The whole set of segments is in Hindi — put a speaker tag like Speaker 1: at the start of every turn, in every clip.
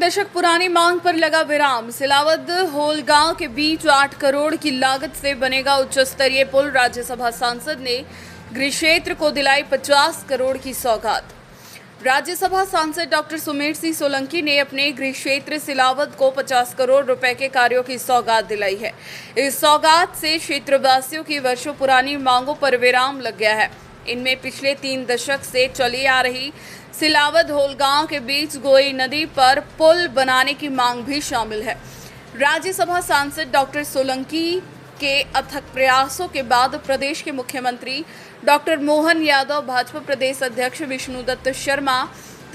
Speaker 1: दशक पुरानी मांग पर लगा विराम। सिलावद होल गांव के बीच 8 करोड़ की लागत से बनेगा उच्च स्तरीय पुल। राज्यसभा सांसद ने गृह क्षेत्र को दिलाई 50 करोड़ की सौगात। राज्यसभा सांसद डॉक्टर सुमेर सिंह सोलंकी ने अपने गृह क्षेत्र सिलावद को 50 करोड़ रुपए के कार्यों की सौगात दिलाई है। इस सौगात से क्षेत्रवासियों की वर्षों पुरानी मांगों पर विराम लग गया है। इनमें पिछले 3 दशक से चली आ रही सिलावद होल गांव के बीच गोई नदी पर पुल बनाने की मांग भी शामिल है। राज्यसभा सांसद डॉक्टर सोलंकी के अथक प्रयासों के बाद प्रदेश के मुख्यमंत्री डॉक्टर मोहन यादव, भाजपा प्रदेश अध्यक्ष विष्णुदत्त शर्मा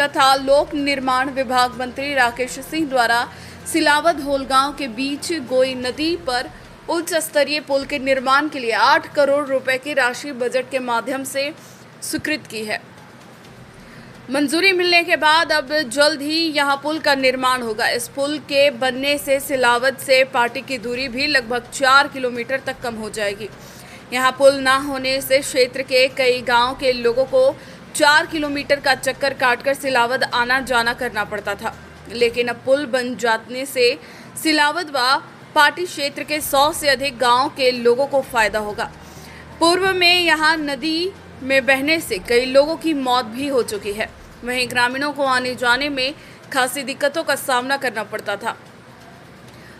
Speaker 1: तथा लोक निर्माण विभाग मंत्री राकेश सिंह द्वारा सिलावद होल गांव के बीच गोई नदी पर उच्च स्तरीय पुल के निर्माण के लिए 8 करोड़ रुपए की राशि बजट के माध्यम से स्वीकृत की है। मंजूरी मिलने के बाद अब जल्द ही यहां पुल का निर्माण होगा। इस पुल के बनने से सिलावद से पाटी की दूरी भी लगभग 4 किलोमीटर तक कम हो जाएगी। यहां पुल ना होने से क्षेत्र के कई गांव के लोगों को 4 किलोमीटर का चक्कर काटकर सिलावद आना जाना करना पड़ता था, लेकिन अब पुल बन जाने से सिलावद व पाटी क्षेत्र के 100 से अधिक गाँव के लोगों को फायदा होगा। पूर्व में यहाँ नदी में बहने से कई लोगों की मौत भी हो चुकी है। वहीं ग्रामीणों को आने जाने में खासी दिक्कतों का सामना करना पड़ता था।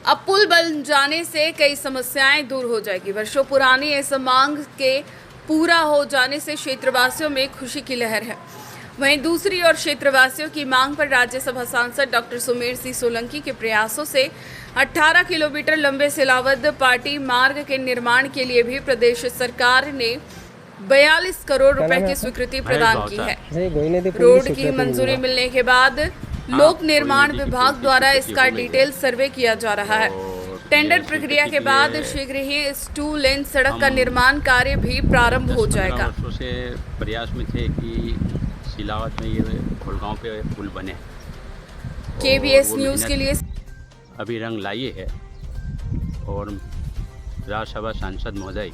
Speaker 1: अब पुल बन जाने से कई समस्याएं दूर हो जाएगी। वर्षों पुरानी इस मांग के पूरा हो जाने से क्षेत्रवासियों में खुशी की लहर है। वहीं दूसरी ओर क्षेत्रवासियों की मांग पर राज्यसभा सांसद डॉक्टर सुमेर सिंह सोलंकी के प्रयासों से 18 किलोमीटर लंबे सिलावद पाटी मार्ग के निर्माण के लिए भी प्रदेश सरकार ने 42 करोड़ रुपए की स्वीकृति प्रदान की है। रोड की मंजूरी मिलने के बाद लोक निर्माण विभाग द्वारा इसका डिटेल सर्वे किया जा रहा है। टेंडर प्रक्रिया के बाद शीघ्र ही इस 2 लेन सड़क का निर्माण कार्य भी प्रारंभ हो जाएगा।
Speaker 2: प्रयास में थे कि सिलावद में ये होलगांव पे पुल बने।
Speaker 1: KBS न्यूज़ के लिए
Speaker 2: अभी रंग लाई है और राज्यसभा सांसद महोदय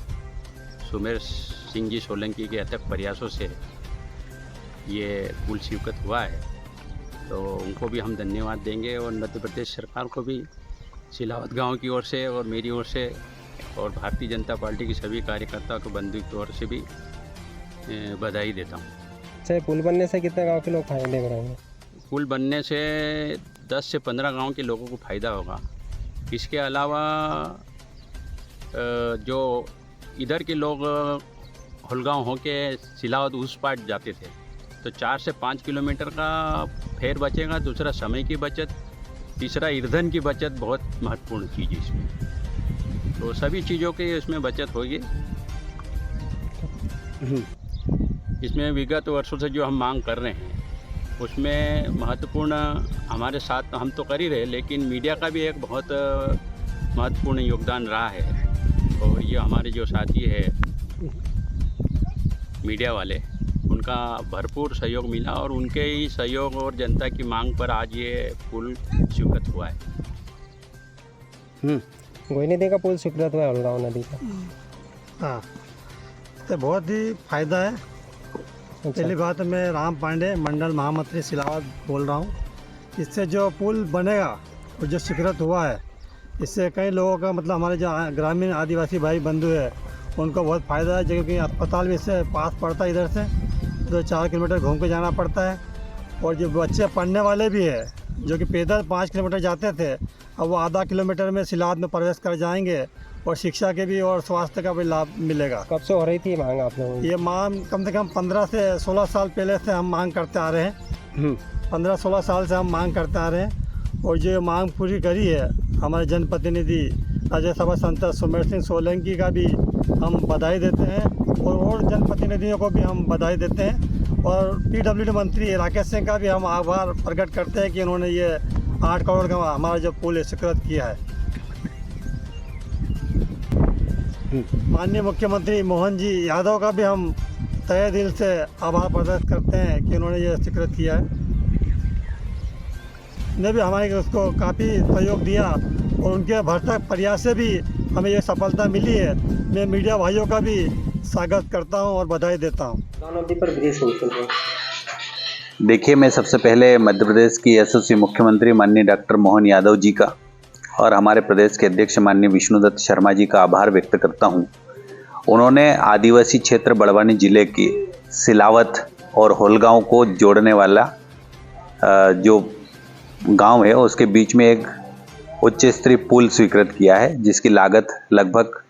Speaker 2: सुमेर सिंह जी सोलंकी के अथक प्रयासों से ये पुल स्वीकृत हुआ है, तो उनको भी हम धन्यवाद देंगे और मध्य प्रदेश सरकार को भी सिलावद गांव की ओर से और मेरी ओर से और भारतीय जनता पार्टी की सभी कार्यकर्ताओं को बंधु की ओर से भी बधाई देता हूँ।
Speaker 3: अच्छा, पुल बनने से कितने गांव के लोग फायदे उठाएंगे?
Speaker 2: पुल बनने से 10 से 15 गांव के लोगों को फ़ायदा होगा। इसके अलावा जो इधर के लोग होलगांव होके सिलावद उस पार जाते थे, तो 4 से 5 किलोमीटर का फेर बचेगा। दूसरा समय की बचत, तीसरा ईंधन की बचत बहुत महत्वपूर्ण चीज़ है इसमें। तो सभी चीज़ों की इसमें बचत होगी। इसमें विगत वर्षों से जो हम मांग कर रहे हैं उसमें महत्वपूर्ण हमारे साथ हम तो कर ही रहे, लेकिन मीडिया का भी एक बहुत महत्वपूर्ण योगदान रहा है। और ये हमारे जो साथी है मीडिया वाले, उनका भरपूर सहयोग मिला और उनके ही सहयोग और जनता की मांग पर आज ये पुल स्वीकृत हुआ है।
Speaker 3: गोई नदी का पुल स्वीकृत हुआ है होलगांव नदी का।
Speaker 4: हाँ, तो बहुत ही फायदा है। पहली बात, मैं राम पांडे मंडल महामंत्री सिलावद बोल रहा हूँ। इससे जो पुल बनेगा और जो स्वीकृत हुआ है, इससे कई लोगों का मतलब हमारे जो ग्रामीण आदिवासी भाई बंधु है उनको बहुत फ़ायदा है, क्योंकि अस्पताल भी इससे पास पड़ता है। इधर से तो 4 किलोमीटर घूम के जाना पड़ता है। और जो बच्चे पढ़ने वाले भी है जो कि पैदल 5 किलोमीटर जाते थे, अब वो आधा किलोमीटर में सिलावद में प्रवेश कर जाएंगे और शिक्षा के भी और स्वास्थ्य का भी लाभ मिलेगा।
Speaker 3: कब से हो रही थी मांग आप लोगों की?
Speaker 4: ये मांग कम से कम 15 से 16 साल पहले से हम मांग करते आ रहे हैं। 15-16 साल से हम मांग करते आ रहे हैं और जो मांग पूरी करी है हमारे जनप्रतिनिधि राज्यसभा सांसद सुमेर सिंह सोलंकी का भी हम बधाई देते हैं और जनप्रतिनिधियों को भी हम बधाई देते हैं। और PWD मंत्री राकेश सिंह का भी हम आभार प्रकट करते हैं कि उन्होंने ये 8 करोड़ का हमारा जो पुल स्वीकृत किया है। माननीय मुख्यमंत्री मोहन जी यादव का भी हम तहे दिल से आभार प्रकट करते हैं कि उन्होंने ये स्वीकृत किया है। ने भी हमारे उसको काफ़ी सहयोग दिया और उनके भरसक प्रयास से भी हमें ये सफलता मिली है। मैं मीडिया भाइयों का भी स्वागत करता हूं और बधाई देता हूं।
Speaker 3: नदी पर ब्रिज
Speaker 5: देखिए, मैं सबसे पहले मध्य प्रदेश की यशस्वी मुख्यमंत्री माननीय डॉक्टर मोहन यादव जी का और हमारे प्रदेश के अध्यक्ष माननीय विष्णुदत्त शर्मा जी का आभार व्यक्त करता हूं। उन्होंने आदिवासी क्षेत्र बड़वानी जिले की सिलावत और होलगांव को जोड़ने वाला जो गांव है उसके बीच में एक उच्च स्तरीय पुल स्वीकृत किया है, जिसकी लागत लगभग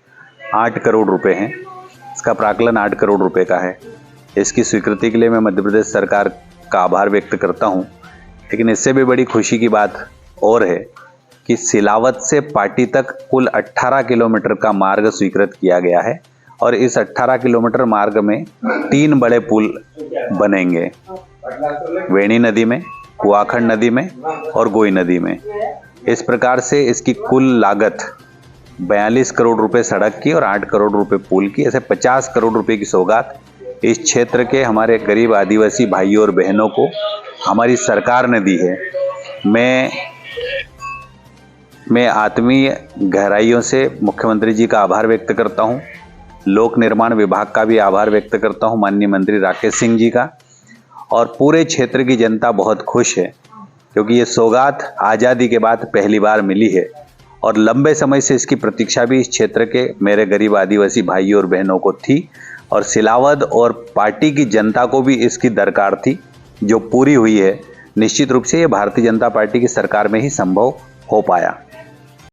Speaker 5: 8 करोड़ रुपए है। इसका प्राकलन 8 करोड़ रुपए का है। इसकी स्वीकृति के लिए मैं मध्य प्रदेश सरकार का आभार व्यक्त करता हूं। लेकिन इससे भी बड़ी खुशी की बात और है कि सिलावत से पाटी तक कुल 18 किलोमीटर का मार्ग स्वीकृत किया गया है और इस 18 किलोमीटर मार्ग में 3 बड़े पुल बनेंगे, वेणी नदी में, कुआखंड नदी में और गोई नदी में। इस प्रकार से इसकी कुल लागत 42 करोड़ रुपए सड़क की और 8 करोड़ रुपए पुल की, ऐसे 50 करोड़ रुपए की सौगात इस क्षेत्र के हमारे गरीब आदिवासी भाइयों और बहनों को हमारी सरकार ने दी है। मैं आत्मीय गहराइयों से मुख्यमंत्री जी का आभार व्यक्त करता हूं। लोक निर्माण विभाग का भी आभार व्यक्त करता हूं, माननीय मंत्री राकेश सिंह जी का। और पूरे क्षेत्र की जनता बहुत खुश है क्योंकि ये सौगात आज़ादी के बाद पहली बार मिली है और लंबे समय से इसकी प्रतीक्षा भी इस क्षेत्र के मेरे गरीब आदिवासी भाइयों और बहनों को थी और सिलावद और पार्टी की जनता को भी इसकी दरकार थी, जो पूरी हुई है। निश्चित रूप से ये भारतीय जनता पार्टी की सरकार में ही संभव हो पाया।